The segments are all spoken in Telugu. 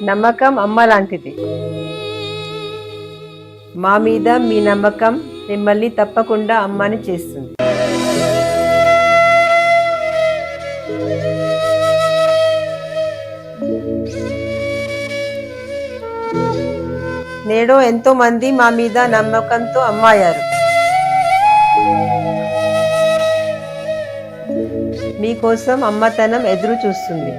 నమ్మకం అమ్మ లాంటిది. మా మీద మీ నమ్మకం మిమ్మల్ని తప్పకుండా అమ్మని చేస్తుంది. నేడు ఎంతో మంది మా మీద నమ్మకంతో అమ్మాయారు. మీకోసం అమ్మతనం ఎదురు చూస్తుంది.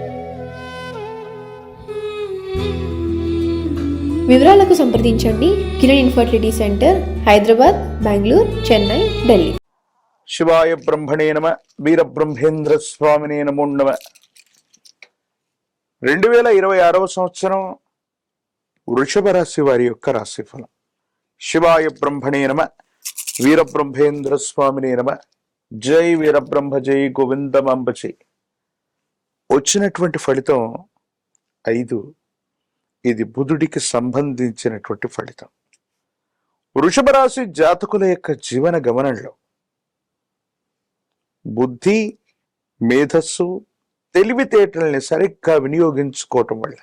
వివరాలకు సంప్రదించండి. Kiran infertility centre, Hyderabad, Bengaluru, Chennai, Delhi. శివాయ బ్రహ్మణే నమ. వీరబ్రహ్మేంద్ర స్వామినే నమో నమ. 2026వ సంవత్సరం వృషభ రాశి వారి యొక్క రాశిఫలం. శివాయ బ్రహ్మణే నమ. వీరబ్రహ్మేంద్ర స్వామినే నమ. జై వీరబ్రహ్మ జై గోవిందమాంబజై. వచ్చినటువంటి ఫలితం 5. ఇది బుధుడికి సంబంధించినటువంటి ఫలితం. వృషభ రాశి జాతకుల యొక్క జీవన గమనంలో బుద్ధి, మేధస్సు, తెలివితేటల్ని సరిగ్గా వినియోగించుకోవటం వల్ల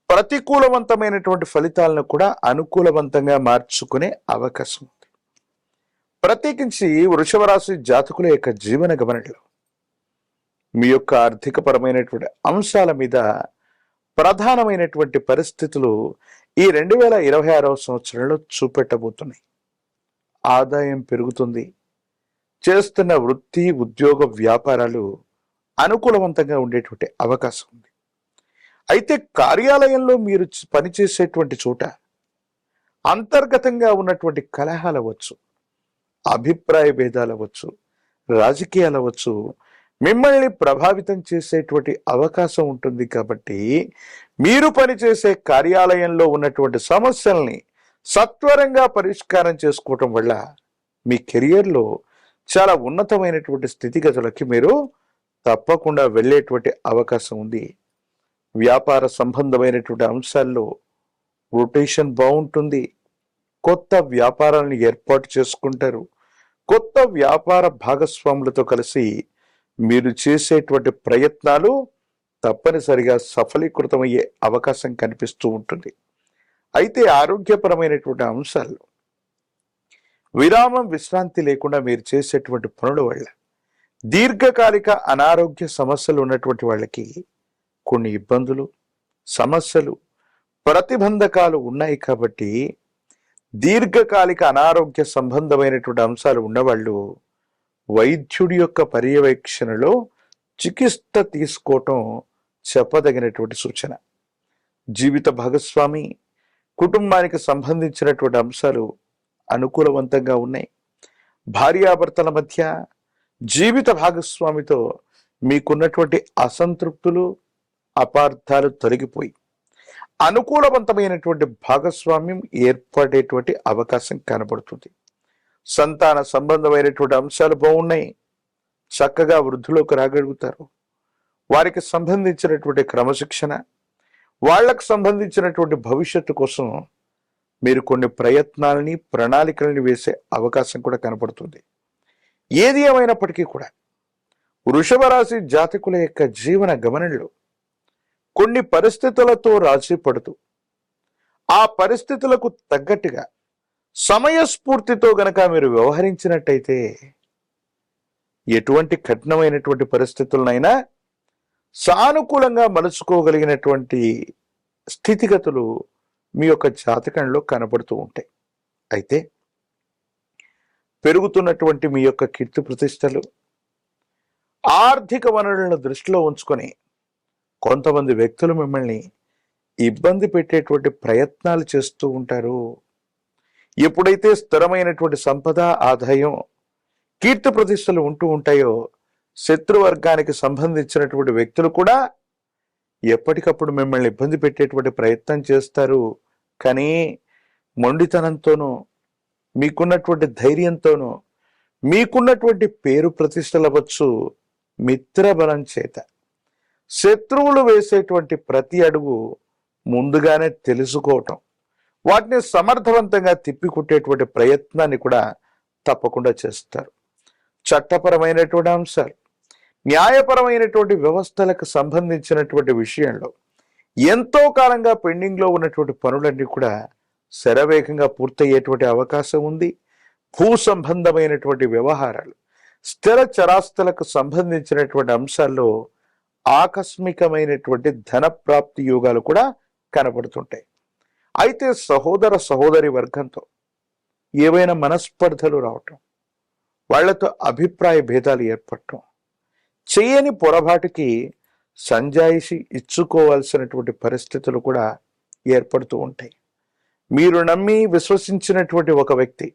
ప్రతికూలవంతమైనటువంటి ఫలితాలను కూడా అనుకూలవంతంగా మార్చుకునే అవకాశం ఉంది. ప్రత్యేకించి వృషభ రాశి జాతకుల యొక్క జీవన గమనంలో మీ యొక్క ఆర్థిక పరమైనటువంటి అంశాల మీద ప్రధానమైనటువంటి పరిస్థితులు ఈ 2026వ సంవత్సరంలో చూపెట్టబోతున్నాయి. ఆదాయం పెరుగుతుంది. చేస్తున్న వృత్తి, ఉద్యోగ, వ్యాపారాలు అనుకూలవంతంగా ఉండేటువంటి అవకాశం ఉంది. అయితే కార్యాలయంలో మీరు పనిచేసేటువంటి చోట అంతర్గతంగా ఉన్నటువంటి కలహాలు అవ్వచ్చు, అభిప్రాయ భేదాలు అవ్వచ్చు, రాజకీయాలు అవ్వచ్చు, మిమ్మల్ని ప్రభావితం చేసేటువంటి అవకాశం ఉంటుంది. కాబట్టి మీరు పనిచేసే కార్యాలయంలో ఉన్నటువంటి సమస్యల్ని సత్వరంగా పరిష్కారం చేసుకోవటం వల్ల మీ కెరియర్లో చాలా ఉన్నతమైనటువంటి స్థితిగతులకి మీరు తప్పకుండా వెళ్ళేటువంటి అవకాశం ఉంది. వ్యాపార సంబంధమైనటువంటి అంశాల్లో రొటేషన్ బాగుంటుంది. కొత్త వ్యాపారాలను ఏర్పాటు చేసుకుంటారు. కొత్త వ్యాపార భాగస్వాములతో కలిసి మీరు చేసేటువంటి ప్రయత్నాలు తప్పనిసరిగా సఫలీకృతమయ్యే అవకాశం కనిపిస్తూ ఉంటుంది. అయితే ఆరోగ్యపరమైనటువంటి అంశాల్లో విరామం, విశ్రాంతి లేకుండా మీరు చేసేటువంటి పనుల వల్ల దీర్ఘకాలిక అనారోగ్య సమస్యలు ఉన్నటువంటి వాళ్ళకి కొన్ని ఇబ్బందులు, సమస్యలు, ప్రతిబంధకాలు ఉన్నాయి. కాబట్టి దీర్ఘకాలిక అనారోగ్య సంబంధమైనటువంటి అంశాలు ఉన్నవాళ్ళు వైద్యుడి యొక్క పర్యవేక్షణలో చికిత్స తీసుకోవటం చెప్పదగినటువంటి సూచన. జీవిత భాగస్వామి, కుటుంబానికి సంబంధించినటువంటి అంశాలు అనుకూలవంతంగా ఉన్నాయి. భార్యాభర్తల మధ్య, జీవిత భాగస్వామితో మీకున్నటువంటి అసంతృప్తులు, అపార్థాలు తొలగిపోయి అనుకూలవంతమైనటువంటి భాగస్వామ్యం ఏర్పడేటువంటి అవకాశం కనబడుతుంది. సంతాన సంబంధమైనటువంటి అంశాలు బాగున్నాయి. చక్కగా వృద్ధిలోకి రాగలుగుతారు. వారికి సంబంధించినటువంటి క్రమశిక్షణ, వాళ్లకు సంబంధించినటువంటి భవిష్యత్తు కోసం మీరు కొన్ని ప్రయత్నాలని, ప్రణాళికలని వేసే అవకాశం కూడా కనపడుతుంది. ఏది ఏమైనప్పటికీ కూడా వృషభ రాశి జాతకుల యొక్క జీవన గమనంలో కొన్ని పరిస్థితులతో రాజీ పడుతూ ఆ పరిస్థితులకు తగ్గట్టుగా సమయస్ఫూర్తితో గనక మీరు వ్యవహరించినట్టయితే ఎటువంటి కఠినమైనటువంటి పరిస్థితులనైనా సానుకూలంగా మలుచుకోగలిగినటువంటి స్థితిగతులు మీ యొక్క జాతకంలో కనబడుతూ ఉంటాయి. అయితే పెరుగుతున్నటువంటి మీ యొక్క కీర్తి ప్రతిష్టలు, ఆర్థిక వనరులను దృష్టిలో ఉంచుకొని కొంతమంది వ్యక్తులు మిమ్మల్ని ఇబ్బంది పెట్టేటువంటి ప్రయత్నాలు చేస్తూ ఉంటారు. ఎప్పుడైతే స్థిరమైనటువంటి సంపద, ఆదాయం, కీర్తి ప్రతిష్టలు ఉంటూ ఉంటాయో శత్రువర్గానికి సంబంధించినటువంటి వ్యక్తులు కూడా ఎప్పటికప్పుడు మిమ్మల్ని ఇబ్బంది పెట్టేటువంటి ప్రయత్నం చేస్తారు. కానీ మొండితనంతోనూ, మీకున్నటువంటి ధైర్యంతోనూ, మీకున్నటువంటి పేరు ప్రతిష్టలు అవ్వచ్చు, మిత్రబలం చేత శత్రువులు వేసేటువంటి ప్రతి అడుగు ముందుగానే తెలుసుకోవటం, వాటిని సమర్థవంతంగా తిప్పికొట్టేటువంటి ప్రయత్నాన్ని కూడా తప్పకుండా చేస్తారు. చట్టపరమైనటువంటి అంశాలు, న్యాయపరమైనటువంటి వ్యవస్థలకు సంబంధించినటువంటి విషయంలో ఎంతో కాలంగా పెండింగ్ లో ఉన్నటువంటి పనులన్నీ కూడా శరవేగంగా పూర్తయ్యేటువంటి అవకాశం ఉంది. భూ సంబంధమైనటువంటి వ్యవహారాలు, స్థిర చరాస్తులకు సంబంధించినటువంటి అంశాల్లో ఆకస్మికమైనటువంటి ధన ప్రాప్తి యోగాలు కూడా కనబడుతుంటాయి. అయితే సహోదర సహోదరి వర్గంతో ఏవైనా మనస్పర్ధలు రావటం, వాళ్లతో అభిప్రాయ భేదాలు ఏర్పడటం, చేయని పొరపాటుకి సంజాయిషి ఇచ్చుకోవాల్సినటువంటి పరిస్థితులు కూడా ఏర్పడుతూ ఉంటాయి. మీరు నమ్మి విశ్వసించినటువంటి ఒక వ్యక్తి,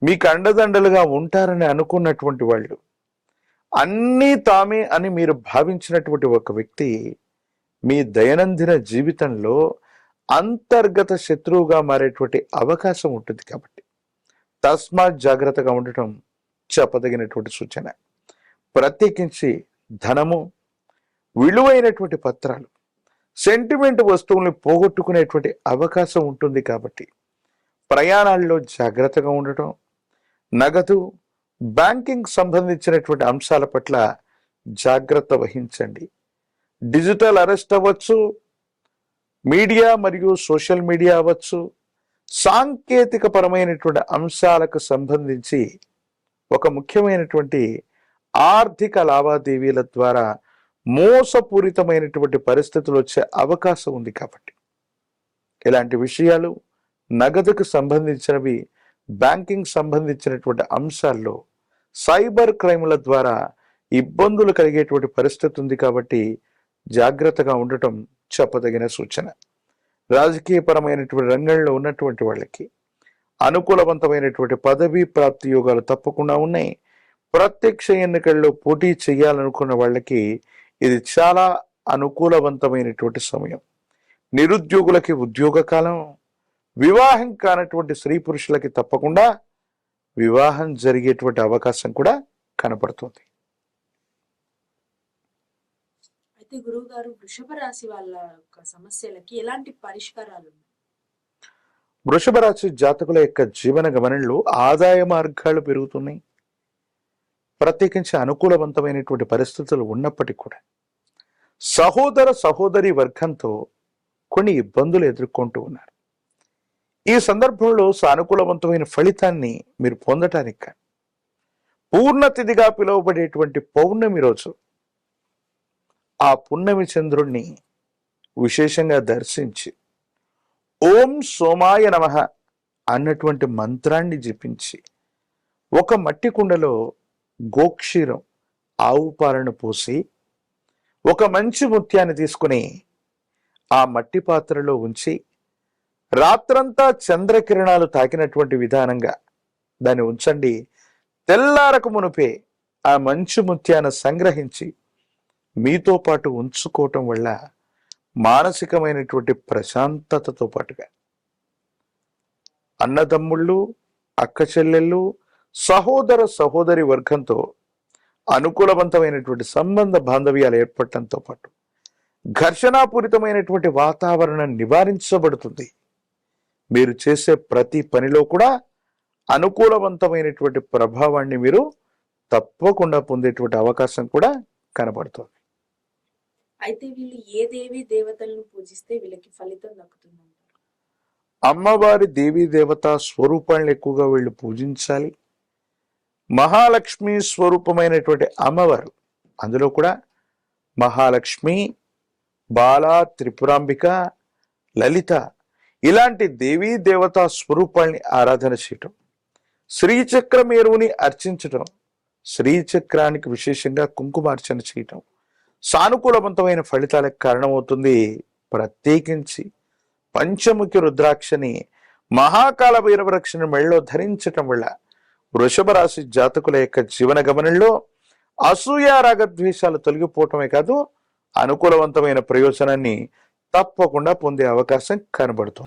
మీకు అండదండలుగా ఉంటారని అనుకున్నటువంటి వాళ్ళు, అన్నీ తామే అని మీరు భావించినటువంటి ఒక వ్యక్తి మీ దైనందిన జీవితంలో అంతర్గత శత్రువుగా మారేటువంటి అవకాశం ఉంటుంది. కాబట్టి తస్మాత్ జాగ్రత్తగా ఉండటం చెప్పదగినటువంటి సూచన. ప్రత్యేకించి ధనము, విలువైనటువంటి పత్రాలు, సెంటిమెంట్ వస్తువుల్ని పోగొట్టుకునేటువంటి అవకాశం ఉంటుంది. కాబట్టి ప్రయాణాల్లో జాగ్రత్తగా ఉండటం, నగదు, బ్యాంకింగ్ సంబంధించినటువంటి అంశాల పట్ల జాగ్రత్త వహించండి. డిజిటల్ అరెస్ట్ అవ్వచ్చు, మీడియా మరియు సోషల్ మీడియా అవ్వచ్చు, సాంకేతిక పరమైనటువంటి అంశాలకు సంబంధించి ఒక ముఖ్యమైనటువంటి ఆర్థిక లావాదేవీల ద్వారా మోసపూరితమైనటువంటి పరిస్థితులు వచ్చే అవకాశం ఉంది. కాబట్టి ఇలాంటి విషయాలు, నగదుకు సంబంధించినవి, బ్యాంకింగ్ సంబంధించినటువంటి అంశాల్లో సైబర్ క్రైమ్ల ద్వారా ఇబ్బందులు కలిగేటువంటి పరిస్థితి ఉంది. కాబట్టి జాగ్రత్తగా ఉండటం చెప్పదగిన సూచన. రాజకీయపరమైనటువంటి రంగంలో ఉన్నటువంటి వాళ్ళకి అనుకూలవంతమైనటువంటి పదవీ ప్రాప్తి యోగాలు తప్పకుండా ఉన్నాయి. ప్రత్యక్ష ఎన్నికల్లో పోటీ చేయాలనుకున్న వాళ్ళకి ఇది చాలా అనుకూలవంతమైనటువంటి సమయం. నిరుద్యోగులకి ఉద్యోగ కాలం, వివాహం కానటువంటి స్త్రీ పురుషులకి తప్పకుండా వివాహం జరిగేటువంటి అవకాశం కూడా కనపడుతుంది. అయితే గురువు గారు, వృషభ రాశి వాళ్ళ యొక్క సమస్యలకి ఎలాంటి పరిష్కారాలు ఉన్నాయి? వృషభ రాశి జాతకుల యొక్క జీవన గమనంలో ఆదాయ మార్గాలు పెరుగుతున్నాయి. ప్రత్యేకించి అనుకూలవంతమైనటువంటి పరిస్థితులు ఉన్నప్పటికీ కూడా సహోదర సహోదరి వర్గంతో కొన్ని ఇబ్బందులు ఎదుర్కొంటూ ఉన్నారు. ఈ సందర్భంలో సానుకూలవంతమైన ఫలితాన్ని మీరు పొందటానికి కానీ పూర్ణతిథిగా పిలువబడేటువంటి పౌర్ణమి రోజు ఆ పున్నమి చంద్రుణ్ణి విశేషంగా దర్శించి ఓం సోమాయ నమః అన్నటువంటి మంత్రాన్ని జపించి ఒక మట్టి కుండలో గోక్షీరం, ఆవు పాలను పోసి ఒక మంచి ముత్యాన్ని తీసుకుని ఆ మట్టి పాత్రలో ఉంచి రాత్రంతా చంద్రకిరణాలు తాకినటువంటి విధానంగా దాన్ని ఉంచండి. తెల్లారకు మునుపే ఆ మంచి ముత్యాన్ని సంగ్రహించి మీతో పాటు ఉంచుకోవటం వల్ల మానసికమైనటువంటి ప్రశాంతతతో పాటుగా అన్నదమ్ముళ్ళు, అక్క చెల్లెళ్ళు, సహోదర సహోదరి వర్గంతో అనుకూలవంతమైనటువంటి సంబంధ బాంధవ్యాలు ఏర్పడటంతో పాటు ఘర్షణాపూరితమైనటువంటి వాతావరణం నివారించబడుతుంది. మీరు చేసే ప్రతి పనిలో కూడా అనుకూలవంతమైనటువంటి ప్రభావాన్ని మీరు తప్పకుండా పొందేటువంటి అవకాశం కూడా కనబడుతుంది. అయితే వీళ్ళు ఏ దేవి దేవతలను పూజిస్తే వీళ్ళకి ఫలితం దక్కుతుంది? అమ్మవారి దేవీ దేవత స్వరూపాలను ఎక్కువగా వీళ్ళు పూజించాలి. మహాలక్ష్మి స్వరూపమైనటువంటి అమ్మవారు, అందులో కూడా మహాలక్ష్మి, బాలా, త్రిపురాంబిక, లలిత ఇలాంటి దేవీ దేవతా స్వరూపాల్ని ఆరాధన చేయటం, శ్రీచక్రం ఎరువుని అర్చించటం, శ్రీచక్రానికి విశేషంగా కుంకుమార్చన చేయటం సానుకూలవంతమైన ఫలితాలకు కారణమవుతుంది. ప్రత్యేకించి పంచముఖి రుద్రాక్షని, మహాకాల భైరవరక్షని మెళ్ళలో ధరించటం వల్ల వృషభ రాశి జాతకుల యొక్క జీవన గమనంలో అసూయ, రాగద్వేషాలు తొలగిపోవటమే కాదు అనుకూలవంతమైన ప్రయోజనాన్ని తప్పకుండా పొందే అవకాశం కనబడుతుంది.